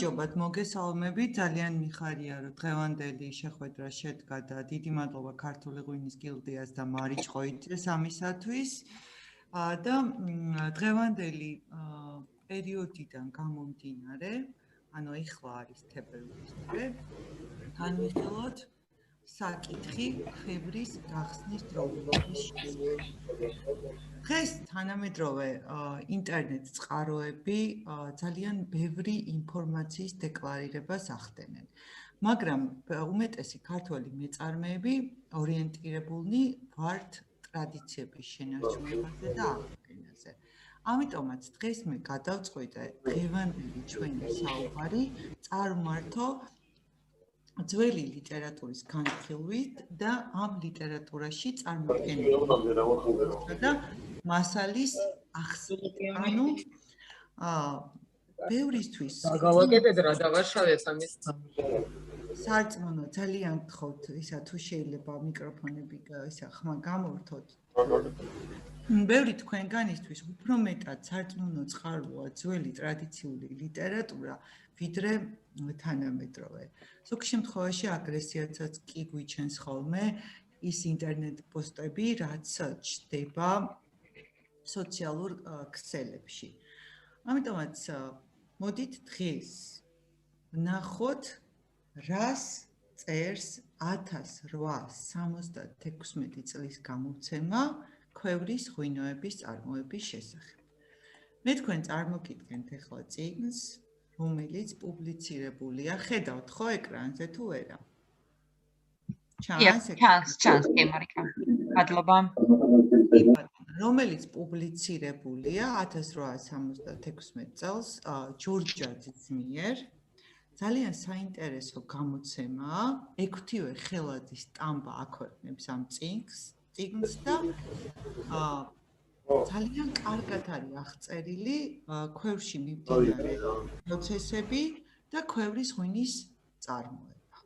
გამარჯობათ, მოგესალმებით, ძალიან მიხარია, რომ დღევანდელი შეხვედრა შედგა და დიდი მადლობა ქართული ღვინის გილდიას და მარიჭ ყოიძეს ამისათვის. და დღევანდელი პერიოდიდან გამომდინარე, ანუ ეხლა არის თებერვლის თვე, განვიხილოთ საკითხი ქვევრის გახსნის დროულობის შესახებ. დღეს თანამედროვე ინტერნეტ წყაროები ძალიან ბევრი ინფორმაციის დეკლარირებას ახდენენ, მაგრამ უმეტესი ქართველი მეწარმეები ორიენტირებულნი ვართ ტრადიციების შენარჩუნებაზე და აღდგენაზე. ამიტომაც დღეს მე გადავწყვიტე დღევანდელი ჩვენი საუბარი წარმართო ძველი ლიტერატურის განხილვით და ამ ლიტერატურაში წარმოქმნილი და მასალის ახსნით. ანუ ბევრისთვის გავაკეთეთ რა დავაშავეთ ამის სარწმუნო ძალიან გთხოვთ ისა თუ შეიძლება მიკროფონები ისა ხმა გამორთოთ. ბევრი თქვენგანისთვის უფრო მეტად სარწმუნო წყაროა ძველი ტრადიციული ლიტერატურა ვიდრე თანამედროვე. ზოგ შემთხვევაში აგრესიაცაც კი გვიჩენს ხოლმე ის ინტერნეტ პოსტები, რაც ჩდება სოციალურ ქსელებში. ამიტომაც მოდით დღეს ვნახოთ რას წერს 1876 წლის გამოცემა ქვევრის ღვინოების წარმოების შესახებ. მე თქვენ წარმოგიდგენთ ახლა წიგნს, რომელიც პუბლიცირებულია, ხედავთ ხო ეკრანზე თუ არა? ჩანს, კი, მარიკა. მადლობა. რომელიც პუბლიცირებულია 1876 წელს ჯურჯაძის მიერ. ძალიან საინტერესო გამოცემაა, ექვთივე ხელაძის სტამბა აქვეყნებს ამ წიგნს და ძალიან კარგად არის აღწერილი ქვევრში მიმდინარე პროცესები და ქვევრის ღვინის წარმოება.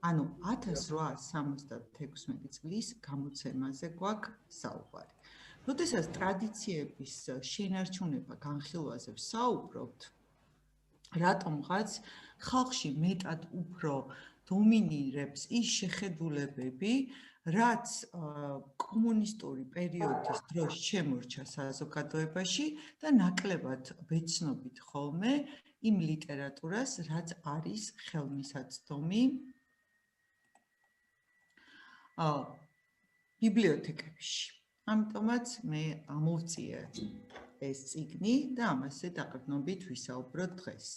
ანუ 1876 წლის გამოცემაზე გვაქვს საუბარი. როდესაც ტრადიციების შენარჩუნება განხილვაზე ვსაუბრობთ, რატომღაც ხალხში მეტად უფრო დომინირებს ის შეხედულებები, რაც კომუნისტური პერიოდის დროს შემორჩა საზოგადოებაში და ნაკლებად ვეცნობით ხოლმე იმ ლიტერატურას, რაც არის ხელმისაწვდომი ბიბლიოთეკებში. ამიტომაც მე ამოვწიე ეს წიგნი და ამაზე დაყრდნობით ვისაუბროთ დღეს.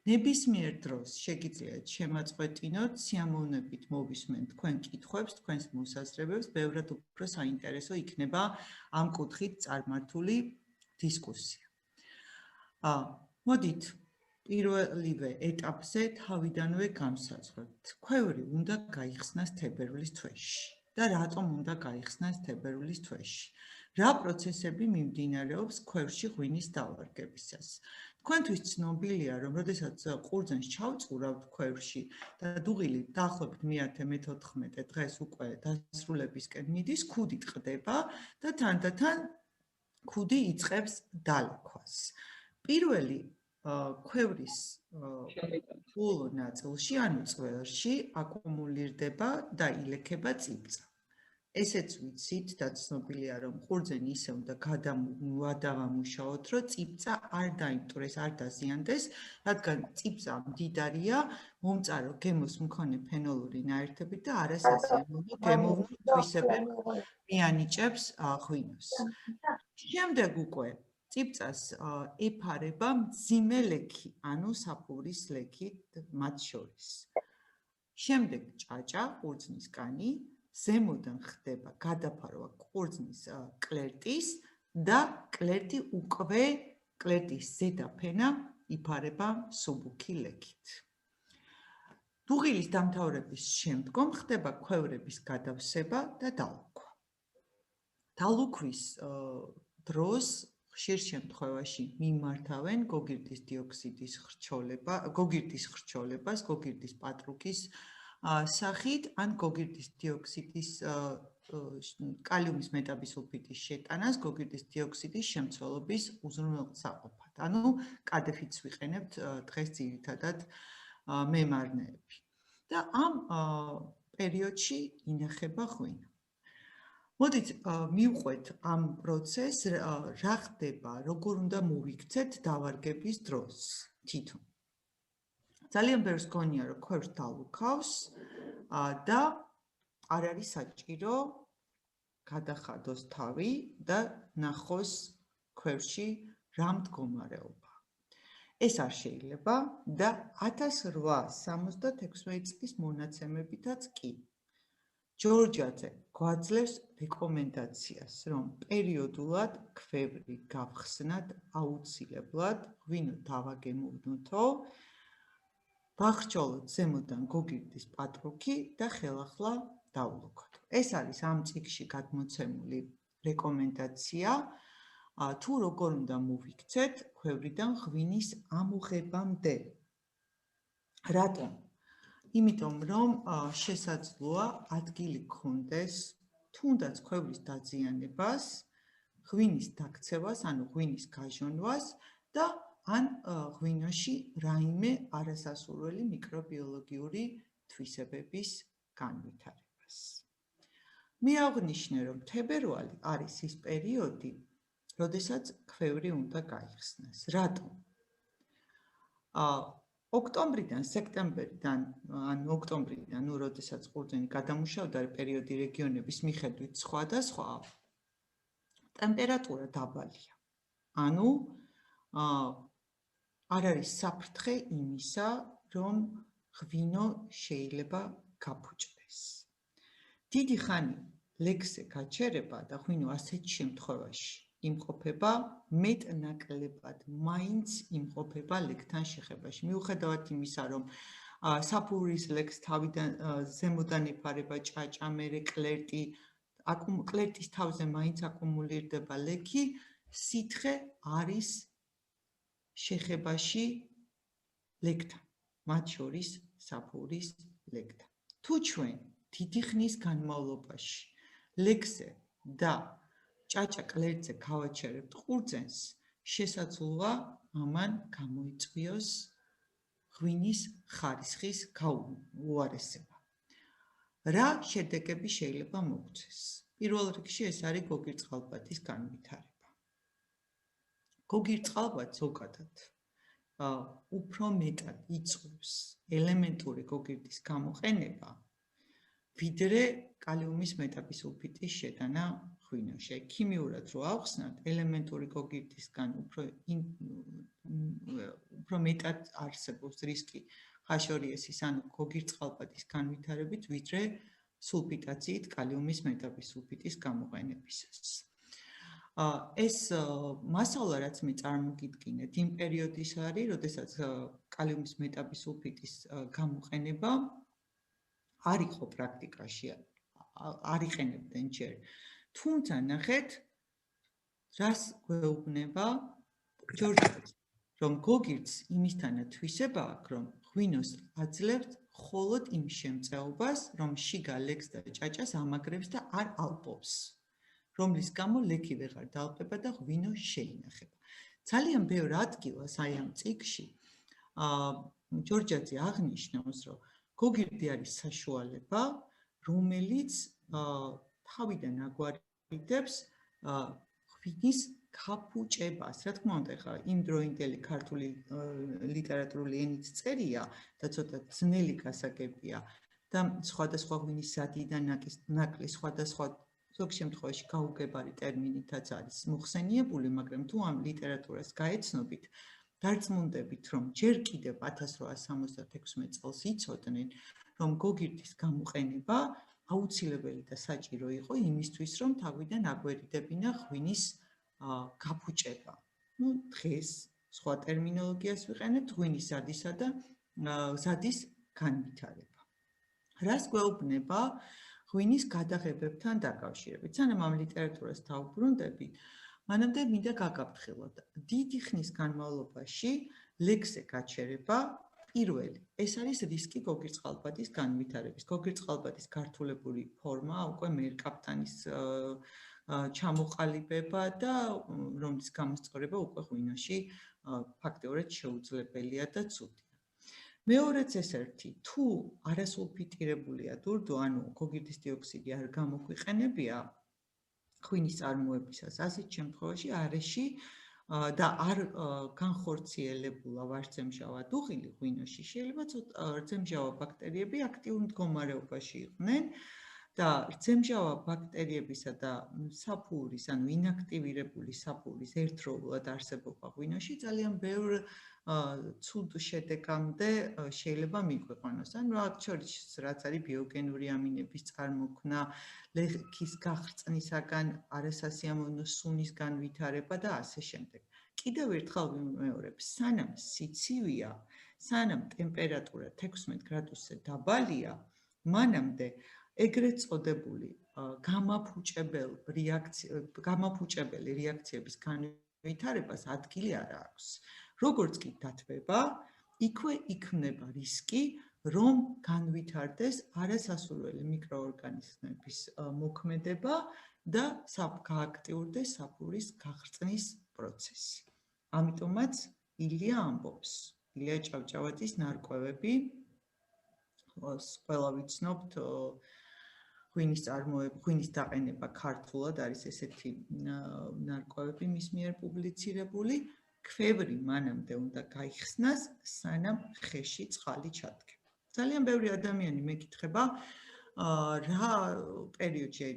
ნებისმიერ დროს შეგიძლიათ შემაწყვეტინოთ, სიამოვნებით მოვისმენთ თქვენ კითხვებს, თქვენს მოსაზრებებს, ბევრად უფრო საინტერესო იქნება ამ კუთხით წარმართული დისკუსია. მოდით პირველივე ეტაპზე თავიდანვე გამსაძღვრებთ. ქვევრი უნდა გაიხსნას თებერვლის თვეში. და რატომ უნდა გაიხსნას თებერვლის თვეში? რა პროცესები მიმდინარეობს ქვევრში ღვინის დავარგებისას? თქვენთვის ცნობილია, რომ როდესაც ყურძენს ჩავწყურავთ ქვევრში და დუღილი დაახლოებით მე-14 დღეს უკვე დასრულებისკენ მიდის, ქუდი ტყდება და თანდათან ქუდი იწყებს დალექვას. პირველი ქვევრის ბოლო ნაწილში, ანუ წვერში აკუმულირდება და ილექება წიბწა. ესეც ვიცით და ცნობილია, რომ ყურძენი ისე უნდა გადავამუშაოთ, რომ წიბწა არ დაიმტვრეს, არ დაზიანდეს, რადგან წიბწა მდიდარია მომწარო გემოს მქონე ფენოლური ნაერთებით და არასაზიანო გემოვნურ თვისებებს მიანიჭებს ღვინოს. შემდეგ უკვე წიბწას ეფარება მძიმე ლექი, ანუ საფურის ლექით მათ შორის. შემდეგ ჭაჭა, ყურძნის კანი, ზემოდან ხდება გადაფარვა ყურძნის კლერტის და კლერტის ზედა ფენა იფარება სუბუქი ლექით. დუღილის დამთავრების შემდგომ ხდება ქვევრების გადავსება და დალუქვა. დალუქვის დროს ხშირ შემთხვევაში მიმართავენ გოგირდის დიოქსიდის χρჩოლებას, გოგირდის პატრუკის სახით ან გოგირდის დიოქსიდის კალიუმის მეტაბისულფიტის შეტანას გოგირდის დიოქსიდის შემცველობის უზრუნველსაყოფად. ანუ კადეფიც ვიყენებთ დღეს ძირითადად მემარნეები. და ამ პერიოდში ინახება ღვინო. მოდით მივყვეთ ამ პროცესს, რა ხდება, როგორ უნდა მოვიქცეთ დავარგების დროს თითო. ძალიან ბევრს გონია, რომ ქვევს დავუქავს და არ არის საჭირო გადახადოს თავი და ნახოს ქვევში რა მდგომარეობა. ეს არ შეიძლება და 1876 წლის მონაცემებითაც კი. ჯორჯაძე გვაძლევს რეკომენდაციას, რომ პერიოდულად ქვევრი გავხსნათ აუცილებლად, ღვინო დავაგემოვნოთო, ვახრჩოლოთ ზემოდან გოგირდის პატრუქი და ხელახლა დავლუქოთ. ეს არის ამ წიგნში გადმოცემული რეკომენდაცია, თუ როგორ უნდა მოვიქცეთ ქვევრიდან ღვინის ამოღებამდე. რატომ? იმიტომ რომ შესაძლოა ადგილი გქონდეს თუნდაც ქვევრის დაზიანებას, ღვინის დაქცევას, ანუ ღვინის გაჟონვას და ან ღვინოში რაიმე არასასურველი მიკრობიოლოგიური თვისებების განვითარებას. მე აღნიშნე, რომ თებერვალი არის ის პერიოდი, როდესაც ქვევრი უნდა გაიხსნას. რატომ? ოქტომბრიდან, სექტემბრიდან, ან ოქტომბრიდან, როდესაც ყურძენი გადამუშავდა პერიოდი რეგიონების მიხედვით სხვადასხვაა, ტემპერატურა დაბალია. ანუ არ არის საფრთხე იმისა, რომ ღვინო შეიძლება გაფუჭდეს. დიდი ხანი ლექსზე გაჩერება და ღვინო ასეთ შემთხვევაში იმყოფება მეტნაკლებად, მაინც იმყოფება ლეკთან შეხებაში. მიუხედავად იმისა, რომ საფურის ლეკს თავიდან ზემოდან ეფარება ჭაჭა, მერე კლერტი, კლერტის თავზე მაინც აკუმულირდება ლექი, სითხე არის შეხებაში ლეკთან, მათ შორის საფურის ლეკთან. თუ ჩვენ დიდი ხნის განმავლობაში ლექსზე და ჭაჭა კლერტზე გავაჩერებთ ყურძენს, შესაძლოა ამან გამოიწვიოს ღვინის ხარისხის გაუარესება. რა შედეგები შეიძლება მოგვცეს? პირველ რიგში ეს არის გოგირდწყალბადის განვითარება. გოგირდწყალბად ზოგადად უფრო მეტად იწვევს ელემენტური გოგირდის გამოყენება, ვიდრე კალიუმის მეტაბისულფიტის შეტანა ღვინოში. ქიმიურად რო ავხსნათ, ელემენტური გოგირდისგან უფრო მეტად არსებობს რისკი ხაშორიესის, ანუ გოგირდწყალბადის განვითარებით, ვიდრე სულფიტაციით კალიუმის მეტაბისულფიტის გამოყენებისას. ეს მასალა, რაც მე წარმოგიდგინეთ, იმ პერიოდის არის, როდესაც კალიუმის მეტაბისულფიტის გამოყენება არ იყო პრაქტიკაში, არ იყენებდნენ ჯერ. თუმცა ნახეთ, რას გვეუბნება ჯორჯაძე, რომ გოგირდს იმისთანა თვისება აქვს, რომ ღვინოს აძლევთ მხოლოდ იმ შემწეობას, რომ შიგა ლეკს და ჭაჭას ამაგრებს და არ ალპობს, რომლის გამო ლექი ვეღარ დაალპება და ღვინო შეინახება. ძალიან ბევრ ადგილას აი ამ წიგნში ჯორჯაძე აღნიშნავს, რომ გოგირდი არის საშუალება, რომელიც თავიდან აგვარიდებს ღვინის გაფუჭებას. რა თქმა უნდა, ხა იმ დროინდელი ქართული ლიტერატურული ენით წერია და ცოტა ძნელი გასაგებია და სხვადასხვა ღვინის ზადიდან ნაკლი სხვადასხვა ზოგ შემთხვევაში გაუგებარი ტერმინითაც არის მოხსენიებული, მაგრამ თუ ამ ლიტერატურას გაეცნობით, დარწმუნდებით, რომ ჯერ კიდევ 1876 წელს იცოდნენ, რომ გოგირდის გამოყენება აუცილებელი და საჭირო იყო იმისთვის, რომ თავიდან აგვერიდებინა ღვინის გაფუჭება. დღეს სხვა ტერმინოლოგიას ვიყენებთ, ღვინის ზადისა და ზადის განვითარება. რას გვეუბნება ღვინის გადაღებებთან დაკავშირებით? სანამ ამ ლიტერატურას დავუბრუნდებით, მანამდე მინდა გაგაფრთხილოთ. დიდი ხნის განმავლობაში ლექსზე გაჩერება პირველი, ეს არის რისკი გოგირწყალბადის განვითარების. გოგირწყალბადის გართულებული ფორმა უკვე მერკაპტანის ჩამოყალიბება და რომლის გამოსწორება უკვე ღვინოში ფაქტიურად შეუძლებელია და ცუდია. მეორეც ეს ერთი, თუ არასულფიტირებულია დურდო, ანუ გოგირდის დიოქსიდი არ გამოგვიყენებია ღვინის წარმოებისას, ასეთ შემთხვევაში არეში და არ განხორციელებულა ვარცემჟავა დუღილი ღვინოში, შეიძლება რძემჟავა ბაქტერიები აქტიურ მდგომარეობაში იყვნენ და რძემჟავა ბაქტერიებისა და საფურის, ანუ ინაქტივირებული საფურის ერთდროულად არსებობა ღვინოში ძალიან ბევრ ცუდ შედეგამდე შეიძლება მიგვიყვანოს. ან მათ შორის რაც არის ბიოგენური ამინების წარმოქმნა, ლექის გახრწნისაგან არასასიამოვნო სუნის განვითარება და ასე შემდეგ. კიდევ ერთხელ ვიმეორებ, სანამ სიცივია, სანამ ტემპერატურა 16 გრადუსზე დაბალია, მანამდე ეგრეთ წოდებული გამაფუჭებელი რეაქციების განვითარებას ადგილი არ აქვს. როგორც კი დათბება, იქვე იქმნება რისკი, რომ განვითარდეს არასასურველი მიკროორგანიზმების მოქმედება და გააქტიურდეს საფურის გახრწნის პროცესი. ამიტომაც ილია ამბობს, ილია ჭავჭავაძის ნარკვევები, ყველა ვიცნობთ ღვინის დაყენება ქართულად არის ესეთი ნარკვევები მის მიერ პუბლიცირებული, ქვევრი მანამდე უნდა გაიხსნას, სანამ ხეში წყალი ჩადგება. ძალიან ბევრი ადამიანი მეკითხება, რა პერიოდში,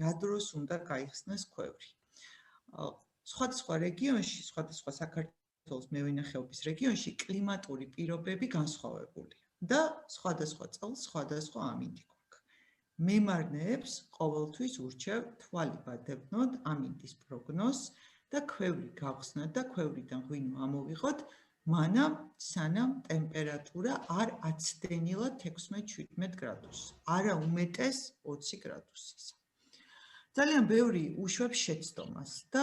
რა დროს უნდა გაიხსნას ქვევრი. სხვადასხვა რეგიონში, სხვადასხვა საქართველოს მევენახეობის რეგიონში კლიმატური პირობები განსხვავებულია და სხვადასხვა წელს სხვადასხვა ამინდი გვაქვს. მემარნეებს ყოველთვის ურჩევ თვალი ბადებნოთ ამინდის პროგნოზს და ქვევრი გავხსნათ და ქვევრიდან ღვინო ამოვიღოთ, მანამ სანამ ტემპერატურა არ აცდენილად 16-17 გრადუსს, არა უმეტეს 20 გრადუსის. ძალიან ბევრი უშვებს შეცდომას და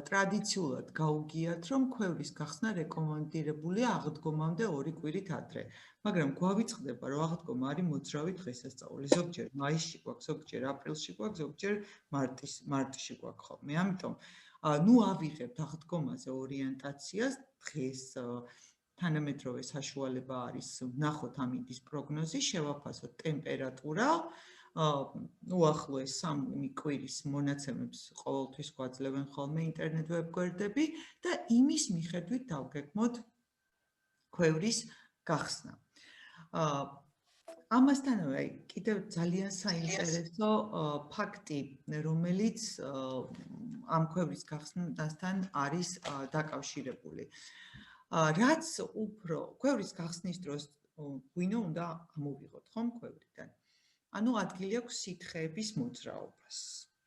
ტრადიციულად გაუგიათ, რომ ქვევრის გახსნა რეკომენდირებულია აღდგომამდე 2 კვირით ადრე, მაგრამ გვავიწყდება, რომ აღდგომა არის მოძრავი დღესასწაული. ზოგჯერ მაისში გვაქვს, ზოგჯერ აპრილში გვაქვს, ზოგჯერ მარტში გვაქვს ხოლმე. ამიტომ ავიღებთ აღდგომაზე ორიენტაციას, დღეს თანამედროვე საშუალება არის ვნახოთ ამინდის პროგნოზი, შევაფასოთ ტემპერატურა, უახლოეს 3 კვირის მონაცემებს ყოველთვის გვაძლევენ ხოლმე ინტერნეტ ვებგვერდები და იმის მიხედვით დავგეგმოთ ქვევრის გახსნა. ამასთანავე კიდევ ძალიან საინტერესო ფაქტი, რომელიც ამ ქვევრის გახსნასთან არის დაკავშირებული. რაც უფრო ქვევრის გახსნის დროს ღვინო უნდა ამოვიღოთ ხომ ქვევრიდან. ანუ ადგილი აქვს სითხეების მოძრაობას.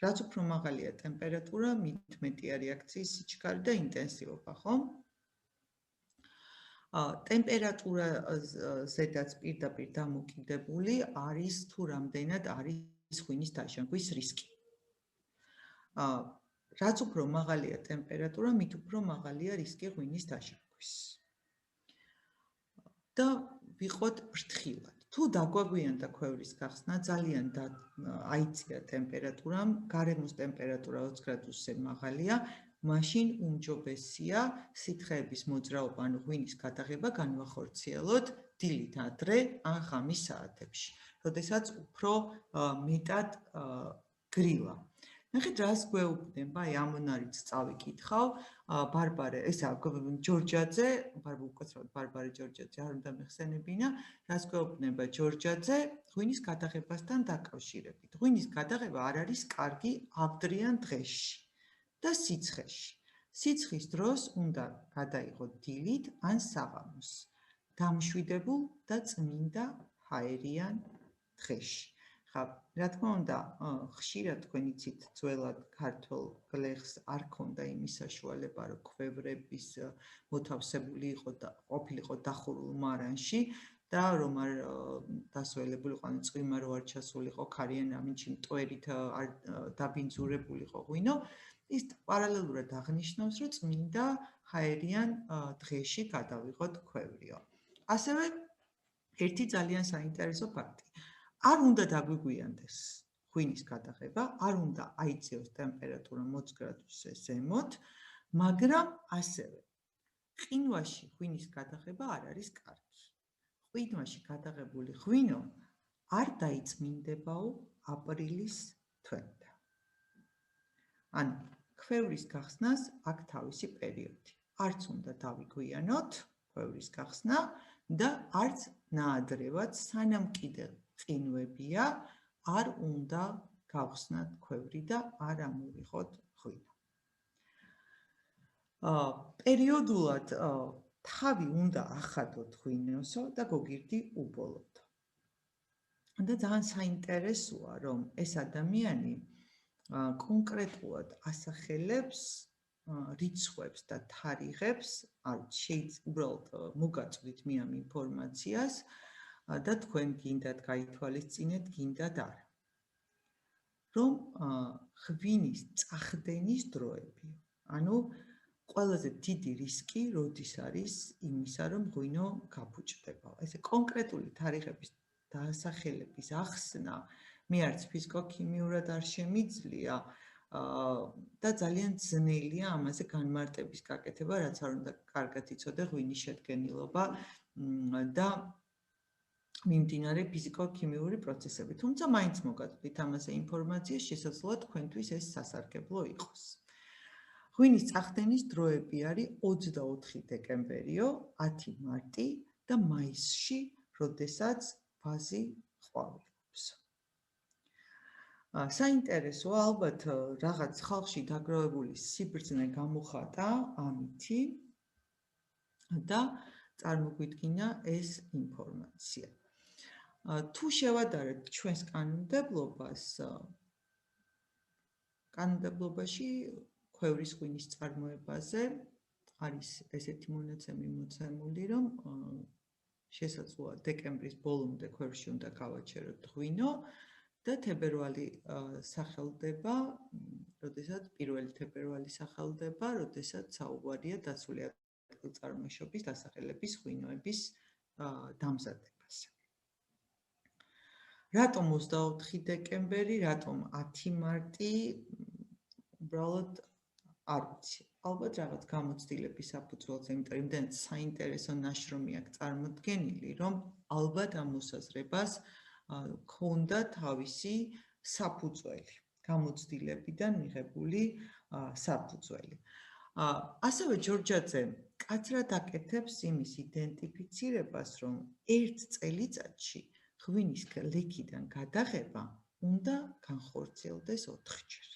რაც უფრო მაღალია ტემპერატურა, მით მეტია რეაქციის სიჩქარე და ინტენსივობა, ხომ? ტემპერატურაზედაც პირდაპირ დამოკიდებული არის თუ რამდენად არის ღვინის დაშენგვის რისკი. რაც უფრო მაღალია ტემპერატურა, მით უფრო მაღალია რისკი ღვინის დაშენგვის. და ვიყოთ ფრთხილად. თუ დაგვაგვიანდა ქვევრის გახსნა, ძალიან აიწია ტემპერატურამ, გარემოს ტემპერატურა 20 გრადუსზე მაღალია, მაშინ უმჯობესია სითხეების მოძრაობა, ანუ ღვინის გადაღება განვახორციელოთ დილით ადრე ან ღამის საათებში, როდესაც უფრო მეტად გრილა. ნახეთ, რას გვეუბნება, ამონარიც წავიკითხავ, ბარბარე, ესა ჯორჯაძე, ბარბარე ჯორჯაძე არ უნდა მეხსენებინა, რას გვეუბნება ჯორჯაძე ღვინის გადაღებასთან დაკავშირებით. ღვინის გადაღება არ არის კარგი ავდრიან დღეში და სიცხეში. სიცხის დროს უნდა გადაიღოთ დილით ან საღამოს, დამშვიდებულ და წმინდა ჰაერიან დღეში. რა თქმა უნდა, ხშირად თქვენ იცით, ძველად ქართულ გლეხს არ ქონდა იმის საშუალება, რომ ქვევრების მოთავსებული ყოფილიყო დახურულ მარანში და რომ არ დასველებულიყო, ანუ წვიმა რო არ ჩასულიყო ქარიან ამინდში მტვერით არ დაბინძურებულიყო ღვინო, ის პარალელურად აღნიშნავს, რომ წმინდა ჰაერიან დღეში გადავიღოთ ქვევრიო. ასევე ერთი ძალიან საინტერესო ფაქტი. არ უნდა დაგვიგვიანდეს ღვინის გადაღება, არ უნდა აიწიოს ტემპერატურა 20 გრადუსზე ზემოთ, მაგრამ ასევე ყინვაში ღვინის გადაღება არ არის კარგი. ყინვაში გადაღებული ღვინო არ დაიწმინდებაო აპრილის თვემდე. ანუ ქვევრის გახსნას აქ თავისი პერიოდი. არც უნდა დავიგვიანოთ ქვევრის გახსნა და არც ნაადრევად, სანამ კიდევ ყინვებია, არ უნდა გავხსნათ ქვევრი და არ ამოვიღოთ ღვინო. პერიოდულად თავი უნდა ახადოთ ღვინოსო და გოგირდი უბოლოდო. და ძალიან საინტერესოა, რომ ეს ადამიანი კონკრეტულად ასახელებს რიცხვებს და თარიღებს, უბრალოდ მოგაწვდით მე ამ ინფორმაციას და თქვენ გინდათ გაითვალისწინეთ, გინდათ არა. რომ ღვინის წახდენის დროები, ანუ ყველაზე დიდი რისკი როდის არის იმისა, რომ ღვინო გაფუჭდება. ესე კონკრეტული თარიღების დაასახელების ახსნა მე არც ფიზიკო-ქიმიურად არ შემიძლია და ძალიან ძნელია ამაზე განმარტების გაკეთება, რაც არ უნდა კარგად იცოდე ღვინის შედგენილობა და მიმდინარე ფიზიკო-ქიმიური პროცესები. თუმცა მაინც მოგაწვდით ამაზე ინფორმაცია, შესაძლოა თქვენთვის ეს სასარგებლო იყოს. ღვინის წახდენის დროები არის 24 დეკემბერიო, 10 მარტი და მაისში, როდესაც ვაზი ყვავილობს. საინტერესოა, ალბათ რაღაც ხალხში დაგროვებული სიბრძნე გამოხატა ამითი და წარმოგვიდგინა ეს ინფორმაცია. თუ შევადარებთ ჩვენს კანონმდებლობაში ქვევრის ღვინის წარმოებაზე არის ესეთი მონაცემი მოცემული, რომ შესაძლოა დეკემბრის ბოლომდე ქვევრში უნდა გავაჩეროთ ღვინო და თებერვალი სახელდება, როდესაც 1 თებერვალი სახელდება, როდესაც საუბარია დაცული ადგილწარმოშობის დასახელების ღვინოების დამზადებაზე. რატომ 24 დეკემბერი, რატომ 10 მარტი, უბრალოდ არ ვიცი. ალბათ რაღაც გამოცდილების საფუძველზე, იმიტომ რომ იმდენად საინტერესო ნაშრომი აქვს წარმოდგენილი, რომ ალბათ ამ მოსაზრებას ქონდა თავისი საფუძველი, გამოცდილებიდან მიღებული საფუძველი. ასევე ჯორჯაძე კაცრად აკეთებს იმის იდენტიფიცირებას, რომ ერთ წელიწადში ღვინის ლექიდან გადაღება უნდა განხორციელდეს 4-ჯერ.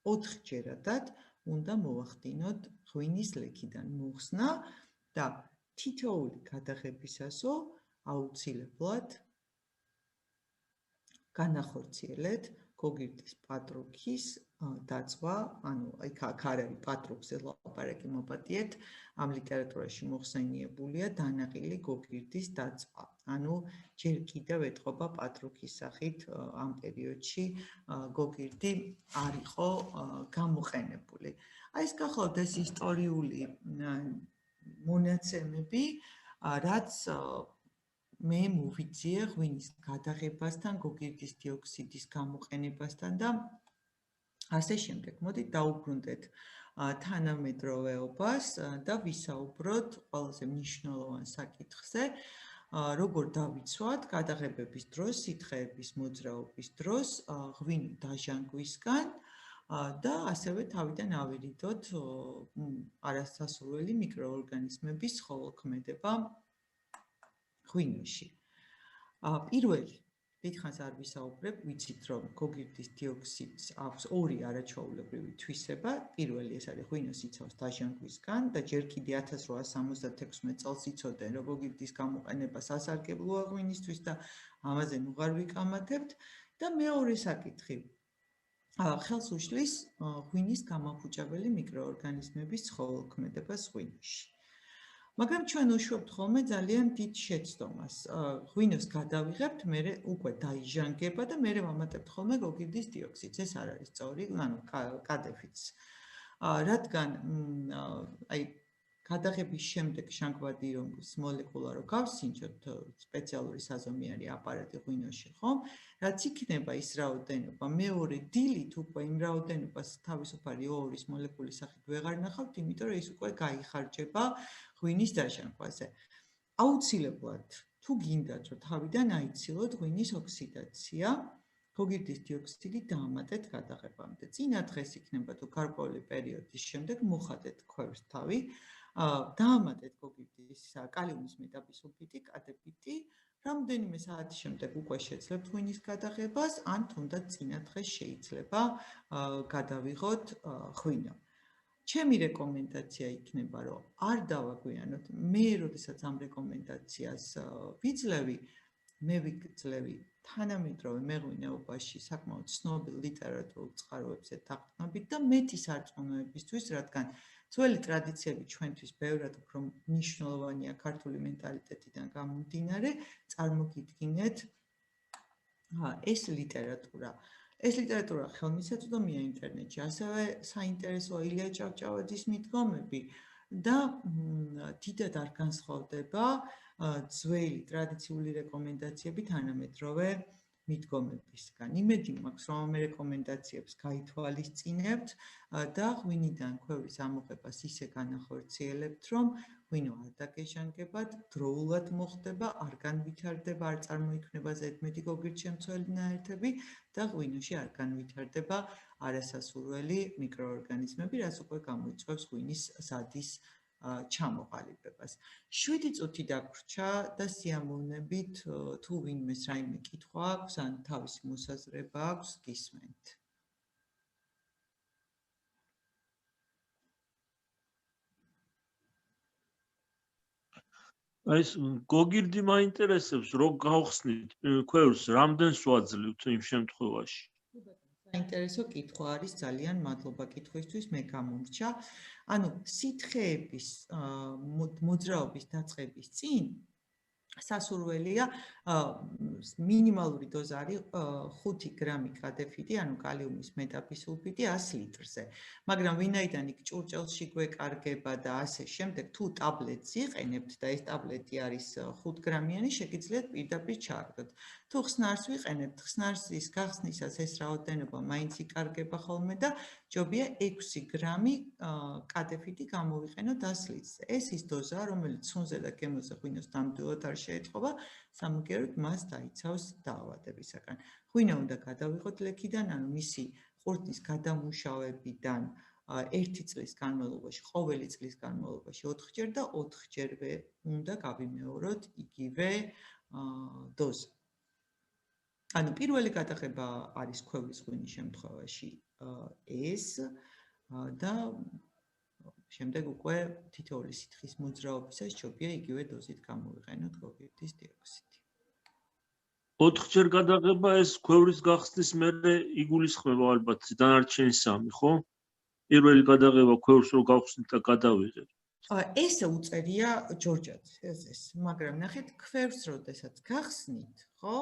4-ჯერადად უნდა მოვახდინოთ ღვინის ლექიდან მოხსნა და თითოეული გადაღებისასო აუცილებლად განახორციელეთ გოგირდის პატრუქის დაწვა, ანუ იქ არ არის პატრუქზე ლაპარაკი მოპატიეთ, ამ ლიტერატურაში მოხსენიებულია დანაყილი გოგირდის დაწვა. ანუ ჯერ კიდევ ეტყობა პატრუქის სახით ამ პერიოდში გოგირდი არ იყო გამოყენებული. ეს გახლავთ ეს ისტორიული მონაცემები, რაც მე მოვიძიე ღვინის გადაღებასთან, გოგირდის დიოქსიდის გამოყენებასთან და ასე შემდეგ. მოდით დავუბრუნდეთ თანამედროვეობას და ვისაუბროთ ყველაზე მნიშვნელოვან საკითხზე, როგორ დავიცვათ გადაღებების დროს, სითხეების მოძრაობის დროს ღვინო დაჟანგვისგან და ასევე თავიდან ავირიდოთ არასასურველი მიკროორგანიზმების ცხოველქმედება ღვინოში. პირველი დიდხანს არ ვისაუბრებ, ვიცით რომ გოგირდის დიოქსიდს აქვს ორი არაჩვეულებრივი თვისება. პირველი ეს არის ღვინოს იცავს დაჟანგვისგან და ჯერ კიდე 1876 წელს იცოდნენ, რომ გოგირდის გამოყენება სასარგებლოა ღვინისთვის და ამაზე უღარ ვიკამათებთ და მეორე საკითხი ხელს უშლის ღვინის გამაფუჭებელი მიკროორგანიზმების ცხოველქმედებას ღვინოში. მაგრამ ჩვენ უშვებთ ხოლმე ძალიან დიდ შეცდომას. ღვინოს გადავიღებთ, მერე უკვე დაიჟანგება და მერე ვამატებთ ხოლმე გოგირდის დიოქსიდს. ეს არ არის სწორი, ანუ კადეფიც. რადგან გადაღების შემდეგ ჟანგბადი რომ მოლეკულა რო გავსინჯოთ სპეციალური საზომიერი აპარატი ღვინოში, ხომ? რაც იქნება ის რაოდენობა, მეორე დილით უკვე იმ რაოდენობას თავისუფალი O2-ის მოლეკულის სახით ვეღარ ნახავთ, იმიტომ რომ ის უკვე გაიხარჯება ღვინის დაჟანგვაზე. აუცილებლად თუ გინდათ რომ თავიდან აიცილოთ ღვინის ოქსიდაცია, გოგირდის დიოქსიდი დაამატეთ გადაღებამდე. წინა დღეს იქნება თუ გარკვეული პერიოდის შემდეგ მოხადეთ ქვევს თავი, დაამატეთ გოგირდის კალიუმის მეტაბისულფიტი, კადებიტი, რამდენიმე საათის შემდეგ უკვე შეძლებთ ღვინის გადაღებას, ან თუნდაც წინა დღეს შეიძლება გადავიღოთ ღვინო. ჩემი რეკომენდაცია იქნება, რომ არ დავაგვიანოთ. მე, როდესაც ამ რეკომენდაციას ვიძლევი, მე ვიძლევი თანამედროვე მეღვინეობაში საკმაოდ ცნობილ ლიტერატურულ წყაროებზე დაგრძნობით და მეტი სარწმუნოებისთვის, რადგან ძველი ტრადიციები ჩვენთვის ბევრად უფრო მნიშვნელოვანია ქართული მენტალიტეტიდან გამომდინარე, წარმოგიდგინეთ ეს ლიტერატურა. ეს ლიტერატურა ხელმისაწვდომია ინტერნეტში, ასევე საინტერესოა ილია ჭავჭავაძის მიდგომები და დიდად არ განსხვავდება ძველი ტრადიციული რეკომენდაციები თანამედროვე მიდგომებისგან. იმედი მაქვს, რომ ამ რეკომენდაციებს გაითვალისწინებთ და ღვინიდან ქვევრის ამოღებას ისე განახორციელებთ, რომ ღვინო არ დაგეჟანგებათ, დროულად მოხდება, არ განვითარდება, არ წარმოიქმნება ზედმეტი გოგირდშემცველი ნაერთები და ღვინოში არ განვითარდება არასასურველი მიკროორგანიზმები, რაც უკვე გამოიწვევს ღვინის ზადის ჩამოყალიბებას. 7 წუთი დაგვრჩა და სიამოვნებით თუ ვინმეს რაიმე კითხვა აქვს ან თავისი მოსაზრება აქვს, გისმენთ. ეს გოგირდი მაინტერესებს, რო გავხსნით ქვევს, რამდენს ვაძლევთ იმ შემთხვევაში? საინტერესო კითხვა არის, ძალიან მადლობა კითხვისთვის, მე გამომრჩა. ანუ სითხეების მოძრაობის დაწყების წინ სასურველია მინიმალური დოზა არის 5 გრამი კადეფიტი, ანუ კალიუმის მეტაბისულფიტი 100 ლიტრზე. მაგრამ ვინაიდან იქ ჭურჭელში გვეკარგება და ასე შემდეგ, თუ ტაბლეტს იყენებთ და ეს ტაბლეტი არის 5 გრამიანი, შეგიძლიათ პირდაპირ ჩააგდოთ. თუ ხსნარს ვიყენებთ, ხსნარსის გახსნისას ეს რაოდენობა მაინც იკარგება ხოლმე და ჯობია 6 გრამი კადეფიტი გამოვიყენოთ 100 ლიტრზე. ეს ის დოზაა, რომელიც ცუნზე და გემოზე ღვინოს ნამდვილად არ შეეწყობა, სამაგიეროდ მას დაიცავს დაავადებისაგან. ღვინო უნდა გადავიღოთ ლექიდან, ანუ მისი ყურძნის გადამუშავებიდან 1 წლის განმავლობაში, ყოველი წლის განმავლობაში 4ჯერ და 4ჯერვე უნდა გავიმეოროთ იგივე დოზა. ანუ პირველი გადაღება არის ქვევრის ღვინის შემთხვევაში ეს და შემდეგ უკვე თითოეული სითხის მოძრაობისას ჯობია იგივე დოზით გამოვიყენოთ გოგირდის დიოქსიდი. 4ჯერ გადაღება ეს ქვევრის გახსნის მერე იგულისხმება ალბათ დანარჩენი 3, ხო? პირველი გადაღება ქვევს რო გავხსნით და გადავიღეთ. ესე უწერია ჯორჯაძე ეს, მაგრამ ნახეთ, ქვევს როდესაც გახსნით, ხო?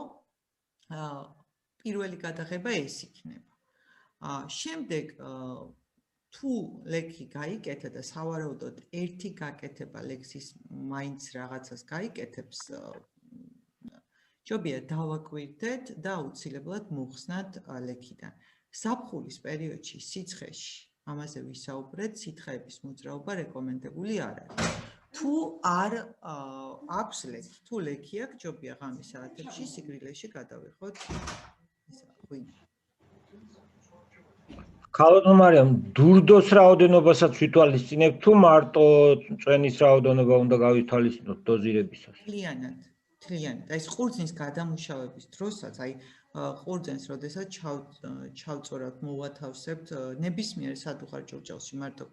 პირველი გადაღება ეს იქნება. შემდეგ თუ ლექი გაიკეთა და სავარაუდოდ ერთი გაკეთება ლექსის მაინც რაღაცას გაიკეთებს, ჯობია დავაკვირდეთ და აუცილებლად მოხსნათ ლექიდან. ზაფხულის პერიოდში სიცხეში, ამაზე ვისაუბრეთ, სითხეების მოძრაობა რეკომენდებული არ არის. თუ არ აქვს ლექი, თუ ლექი აქვს, ჯობია ღამის საათებში სიგრილეში გადავიღოთ ღვინო. ქალბატონო მარიამ, დურდოს რაოდენობასაც ვითვალისწინებთ თუ მარტო წვენის რაოდენობა უნდა გავითვალისწინოთ დოზირებისას? თლიანად. აი ეს ყურძნის გადამუშავების დროსაც, აი ყურძენს როდესაც ჩავწორავთ, მოვათავსებთ ნებისმიერ სადუხარ ჭურჭელში, მარტო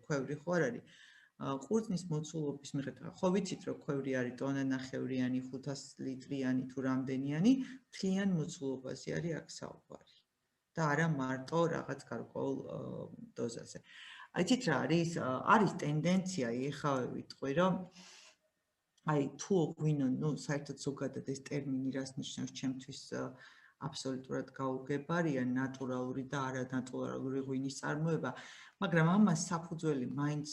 ქვევრი ხო არ არის. ყურძნის მოცულობის მიხედვით, ხო ვიცით რომ ქვევრი არის ტონა ნახევრიანი, 500 ლიტრიანი თუ რამდენიანი, თლიან მოცულობაზე არის აქ საუბარი. და არა მარტო რაღაც გარკვეულ დოზაზე. აიცით რა არის ტენდენცია, ეხავე ვიტყვი, რომ აი თუ ღვინო, საერთოდ ზოგადად ეს ტერმინი რას ნიშნავს ჩემთვის აბსოლუტურად გაუგებარია ნატურალური და არანატურალური ღვინის წარმოება, მაგრამ ამას საფუძველი მაინც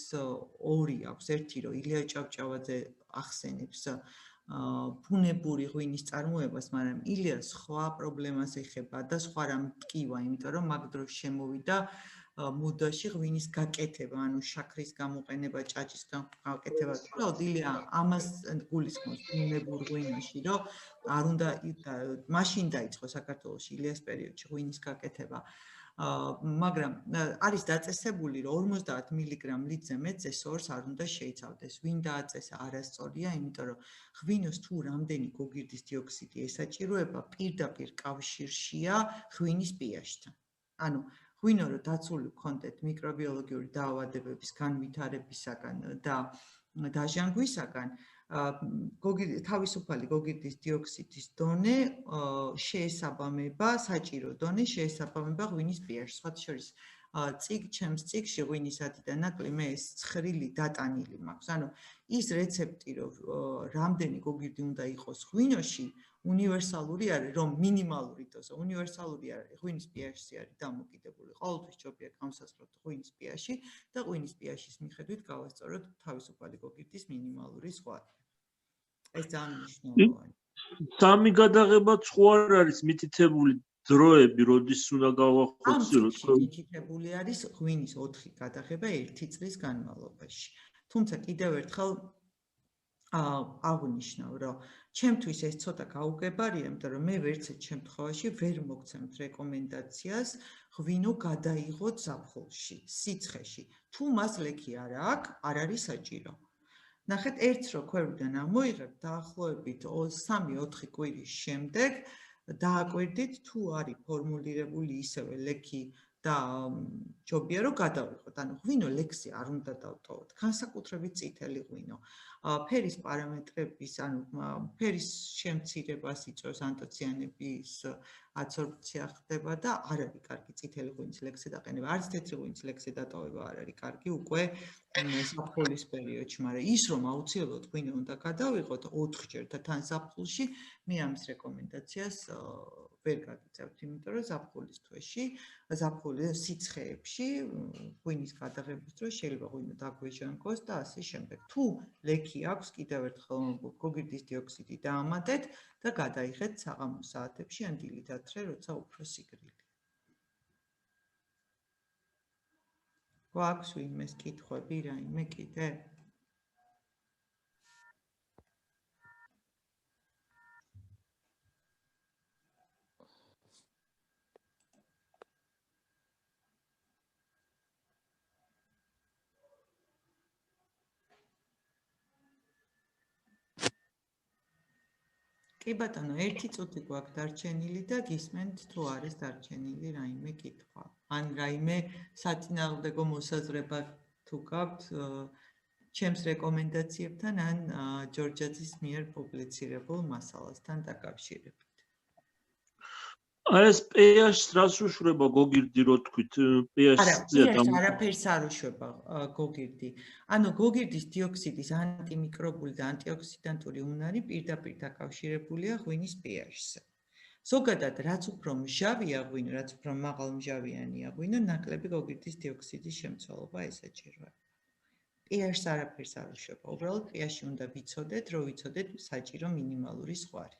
ორი აქვს. ერთი რომ ილია ჭავჭავაძე ახსენებს ბუნებური ღვინის წარმოებას, მაგრამ ილია სხვა პრობლემას ეხება და სხვა რამ ტკივა, იმიტომ რომ მაგ დროს შემოვიდა მოდაში ღვინის გაკეთება, ანუ შაქრის გამოყენება, ჭაჭის გაკეთება. თუმცა ილია ამას გულისხმობს ბუნებურ ღვინოში, რომ არ უნდა მაშინ დაიწყო საქართველოში ილიას პერიოდში ღვინის გაკეთება. მაგრამ არის დაწესებული, რომ 50 მგ ლიტრზე მეტზე სორს არ უნდა შეიცავდეს. ვინ დააწესა არასწორია, იმიტომ რომ ღვინოს თუ რამდენი გოგირდის დიოქსიდი ესაჭიროება, პირდაპირ კავშირშია ღვინის pH-თან. ანუ ღვინო რომ დაცული გქონდეთ მიკრობიოლოგიური დაავადებების განვითარებისაგან და დაჟანგვისაგან, თავისუფალი გოგირდის დიოქსიდის დონე შეესაბამება, საჭირო დონე შეესაბამება ღვინის pH-ს. სხვა შორის ჩემს წიგში ღვინის 10-დან ნაკლი მე ეს ცხრილი დატანილი მაქვს. ანუ ის რეცეპტი, რომ რამდენი გოგირდი უნდა იყოს ღვინოში, უნივერსალური არის, რომ მინიმალური დოზა, უნივერსალური არის, ღვინის pH-ი არის დამოკიდებული. ყოველთვის ჯობია განსაზღვროთ ღვინის pH-ი და ღვინის pH-ის მიხედვით გავასწოროთ თავისუფალი გოგირდის მინიმალური ზღვარი. ეს ძალიან მნიშვნელოვანია. სამი გადაღებაც ხო არ არის მითითებული დროები, როდის უნდა გავახოცოთ? მითითებული არის ღვინის 4 გადაღება 1 წლის განმავლობაში. თუმცა კიდევ ერთხელ აღნიშნავ, რომ ჩემთვის ეს ცოტა გაუგებარია, იმიტომ რომ მე ვერცერთ შემთხვევაში ვერ მოგცემთ რეკომენდაციას ღვინო გადაიღოთ ზაფხულში, სიცხეში. თუ მას ლექი არ აქვს, არ არის საჭირო. ნახეთ, ერთს რო ქვევიდან ამოიღებთ, დაახლოებით 3-4 კვირის შემდეგ დააკვირდით, თუ არის ფორმულირებული ისევე ლექი და ჯობია რომ გადავიღოთ. ანუ ღვინო ლექსი არ უნდა დავტოვოთ. განსაკუთრებით წითელი ღვინო. ფერის პარამეტრების, ანუ ფერის შემცირებას იწვევს ანტოციანების აბსორბცია ხდება და არ არის კარგი წითელი ღვინის ლექსი დაყენება. არც თეთრი ღვინის ლექსი დატოვება არ არის კარგი უკვე ზაფხულის პერიოდში, მაგრამ ის რომ აუცილებლად ღვინო უნდა გადავიღოთ 4-ჯერ და თან ზაფხულში, მე ამის რეკომენდაციას ვერ გაგიწევთ, იმიტომ რომ ზაფხულის თვეში, ზაფხულის სიცხეებში ღვინის გადაღების დროს შეიძლება ღვინო დაგვეჟანგოს და ასე შემდეგ. თუ ლექი აქვს, კიდევ ერთხელ გოგირდის დიოქსიდი დაამატეთ და გადაიღეთ საღამო საათებში ან დილით ათრე, როცა უფრო სიგრილი. გვაქვს ვინმეს კითხვები, რაიმე კიდე? კი ბატონო, 1 წუთი გვაქვს დარჩენილი და გისმენთ თუ არის დარჩენილი რაიმე კითხვა. ან რაიმე საწინააღმდეგო მოსაზრება თუ გაქვთ ჩემს რეკომენდაციებთან ან ჯორჯაძის მიერ პუბლიცირებულ მასალასთან დაკავშირებით. ეს pH-ს რას უშუქება გოგირდი, რო თქვით, pH-ზე არაფერს არ უშვება გოგირდი. ანუ გოგირდის დიოქსიდის ანტიმიკრობული და ანტიოქსიდანტური უნარი პირდაპირ დაკავშირებულია ღვინის pH-ზე. ზოგადად, რაც უფრო მჟავია ღვინო, რაც უფრო მაღალმჟავიანია ღვინო, ნაკლები გოგირდის დიოქსიდის შემცველობა ესაჭიროება. pH-ს არაფერს არ უშვება. უბრალოდ pH-ი უნდა ვიცოდეთ, რომ ვიცოდეთ საჭირო მინიმალური ზღვარი.